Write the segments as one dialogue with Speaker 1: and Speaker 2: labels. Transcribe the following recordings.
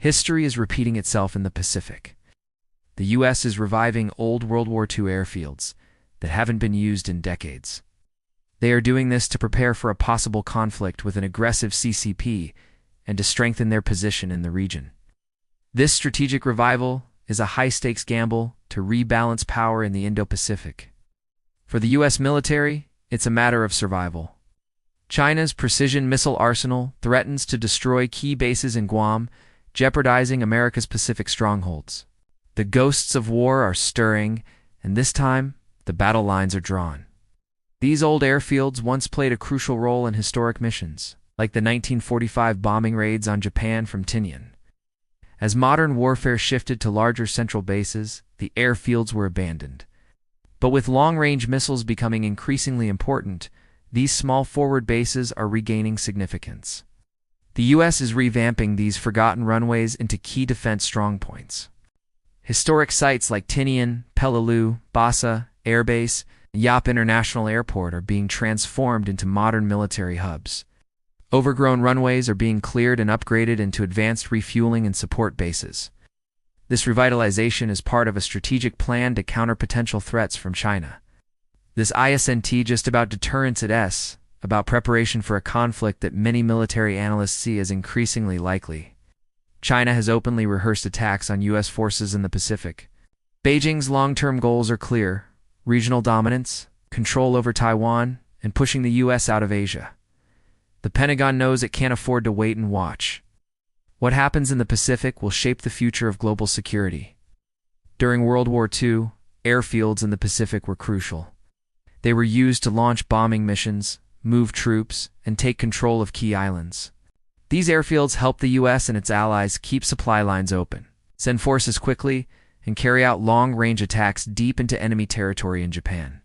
Speaker 1: History is repeating itself in the Pacific. The U.S. is reviving old World War II airfields that haven't been used in decades. They are doing this to prepare for a possible conflict with an aggressive CCP and to strengthen their position in the region. This strategic revival is a high-stakes gamble to rebalance power in the Indo-Pacific. For the U.S. military, it's a matter of survival. China's precision missile arsenal threatens to destroy key bases in Guam, jeopardizing America's Pacific strongholds. The ghosts of war are stirring, and this time, the battle lines are drawn. These old airfields once played a crucial role in historic missions, like the 1945 bombing raids on Japan from Tinian. As modern warfare shifted to larger central bases, the airfields were abandoned. But with long-range missiles becoming increasingly important, these small forward bases are regaining significance. The U.S. is revamping these forgotten runways into key defense strongpoints. Historic sites like Tinian, Palau, Basa Air Base, and Yap International Airport are being transformed into modern military hubs. Overgrown runways are being cleared and upgraded into advanced refueling and support bases. This revitalization is part of a strategic plan to counter potential threats from China. This isn't just about deterrence, it's about preparation for a conflict that many military analysts see as increasingly likely. China has openly rehearsed attacks on U.S. forces in the Pacific. Beijing's long-term goals are clear: regional dominance, control over Taiwan, and pushing the U.S. out of Asia. The Pentagon knows it can't afford to wait and watch. What happens in the Pacific will shape the future of global security. During World War II, airfields in the Pacific were crucial. They were used to launch bombing missions, move troops, and take control of key islands. These airfields helped the U.S. and its allies keep supply lines open, send forces quickly, and carry out long-range attacks deep into enemy territory in Japan.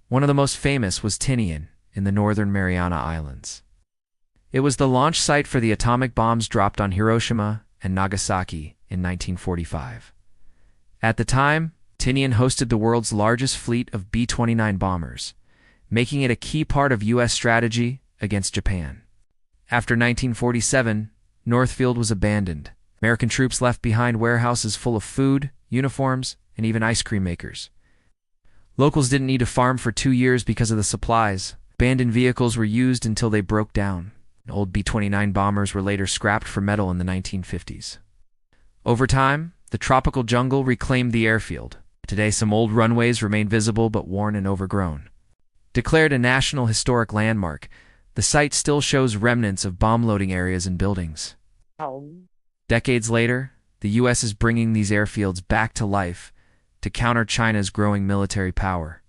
Speaker 1: One of the most famous was Tinian in the northern Mariana Islands. It was the launch site for the atomic bombs dropped on Hiroshima and Nagasaki in 1945. At the time, Tinian hosted the world's largest fleet of B-29 bombers, making it a key part of U.S. strategy against Japan. After 1947, Northfield was abandoned. American troops left behind warehouses full of food, uniforms, and even ice cream makers. Locals didn't need to farm for 2 years because of the supplies. Abandoned vehicles were used until they broke down. Old B-29 bombers were later scrapped for metal in the 1950s. Over time, the tropical jungle reclaimed the airfield. Today, some old runways remain visible but worn and overgrown. Declared a National Historic Landmark, the site still shows remnants of bomb-loading areas and buildings. Decades later, the U.S. is bringing these airfields back to life to counter China's growing military power.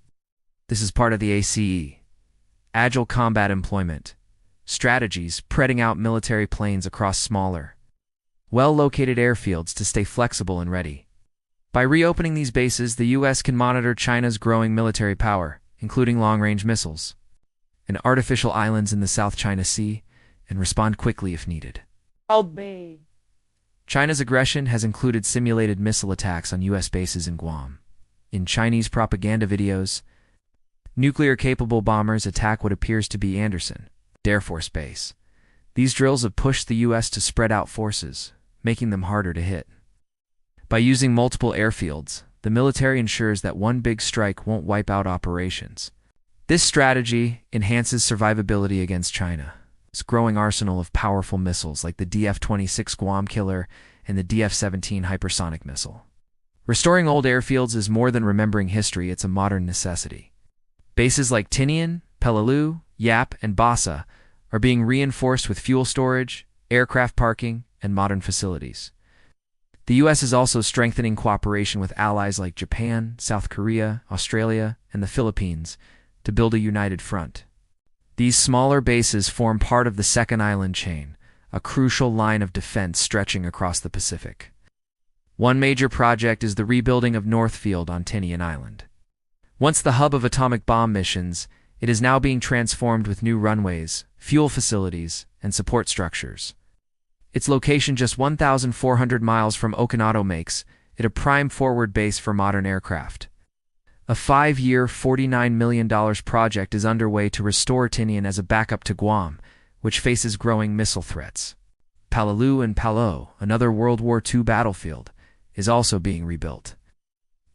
Speaker 1: This is part of the ACE, Agile Combat Employment strategies, spreading out military planes across smaller, well-located airfields to stay flexible and ready. By reopening these bases, the U.S. can monitor China's growing military power, including long-range missiles, and artificial islands in the South China Sea, and respond quickly if needed. China's aggression has included simulated missile attacks on U.S. bases in Guam. In Chinese propaganda videos, nuclear-capable bombers attack what appears to be Andersen Air Force Base. These drills have pushed the U.S. to spread out forces, making them harder to hit. By using multiple airfields, the military ensures that one big strike won't wipe out operations. This strategy enhances survivability against China's growing arsenal of powerful missiles like the DF-26 Guam Killer and the DF-17 hypersonic missile. Restoring old airfields is more than remembering history, it's a modern necessity. Bases like Tinian, Palau, Yap, and Basa are being reinforced with fuel storage, aircraft parking, and modern facilities. The U.S. is also strengthening cooperation with allies like Japan, South Korea, Australia, and the Philippines to build a united front. These smaller bases form part of the Second Island Chain, a crucial line of defense stretching across the Pacific. One major project is the rebuilding of Northfield on Tinian Island. Once the hub of atomic bomb missions, it is now being transformed with new runways, fuel facilities, and support structures. Its location just 1,400 miles from Okinawa makes it a prime forward base for modern aircraft. A 5-year, $49 million project is underway to restore Tinian as a backup to Guam, which faces growing missile threats. Palau and Palau, another World War II battlefield, is also being rebuilt.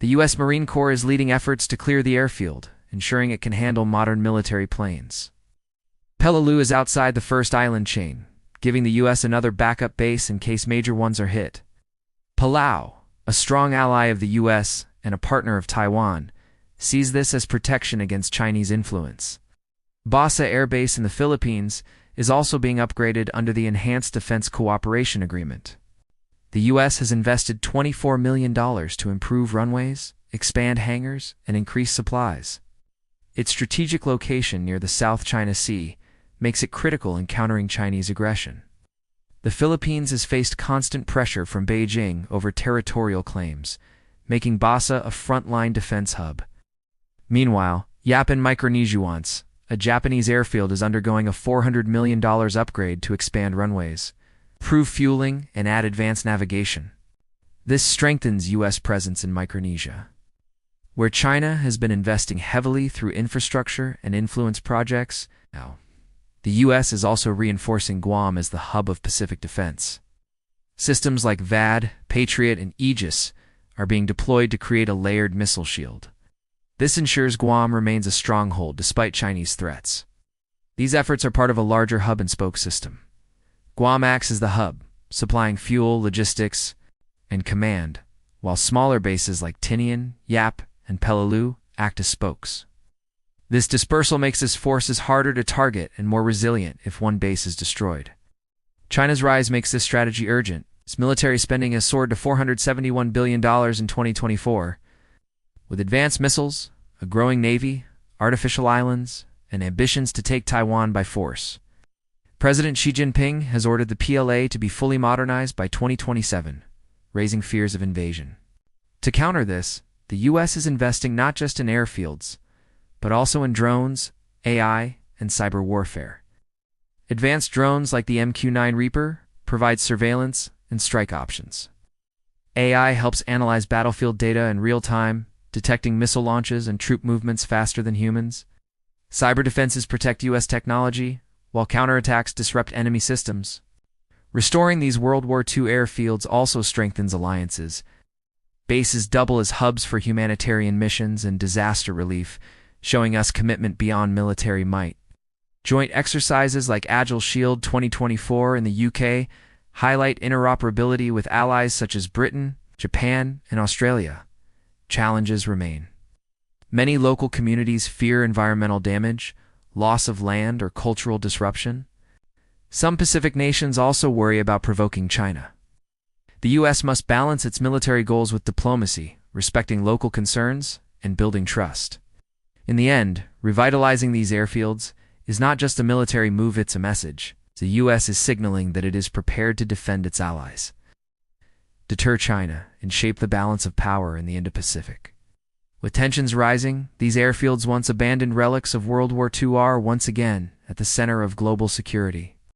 Speaker 1: The U.S. Marine Corps is leading efforts to clear the airfield, ensuring it can handle modern military planes. Palau is outside the first island chain, giving the U.S. another backup base in case major ones are hit. Palau, a strong ally of the U.S. and a partner of Taiwan, sees this as protection against Chinese influence. Basa Air Base in the Philippines is also being upgraded under the Enhanced Defense Cooperation Agreement. The U.S. has invested $24 million to improve runways, expand hangars, and increase supplies. Its strategic location near the South China Sea makes it critical in countering Chinese aggression. The Philippines has faced constant pressure from Beijing over territorial claims, making Basa a frontline defense hub. Meanwhile, Yapen Micronesia, a Japanese airfield, is undergoing a $400 million upgrade to expand runways, improve fueling, and add advanced navigation. This strengthens U.S. presence in Micronesia, where China has been investing heavily through infrastructure and influence projects. Now, the U.S. is also reinforcing Guam as the hub of Pacific defense. Systems like VAD, Patriot, and Aegis are being deployed to create a layered missile shield. This ensures Guam remains a stronghold despite Chinese threats. These efforts are part of a larger hub-and-spoke system. Guam acts as the hub, supplying fuel, logistics, and command, while smaller bases like Tinian, Yap, and Palau act as spokes. This dispersal makes its forces harder to target and more resilient if one base is destroyed. China's rise makes this strategy urgent. Its military spending has soared to $471 billion in 2024. With advanced missiles, a growing navy, artificial islands, and ambitions to take Taiwan by force, President Xi Jinping has ordered the PLA to be fully modernized by 2027, raising fears of invasion. To counter this, the U.S. is investing not just in airfields, but also in drones, AI, and cyber warfare. Advanced drones like the MQ-9 Reaper provide surveillance and strike options. AI helps analyze battlefield data in real time, detecting missile launches and troop movements faster than humans. Cyber defenses protect U.S. technology, while counterattacks disrupt enemy systems. Restoring these World War II airfields also strengthens alliances. Bases double as hubs for humanitarian missions and disaster relief, showing us commitment beyond military might. Joint exercises like Agile Shield 2024 in the UK highlight interoperability with allies such as Britain, Japan, and Australia. Challenges remain. Many local communities fear environmental damage, loss of land, or cultural disruption. Some Pacific nations also worry about provoking China. The U.S. must balance its military goals with diplomacy, respecting local concerns, and building trust. In the end, revitalizing these airfields is not just a military move, it's a message. The U.S. is signaling that it is prepared to defend its allies, deter China, and shape the balance of power in the Indo-Pacific. With tensions rising, these airfields, once abandoned relics of World War II, are once again at the center of global security.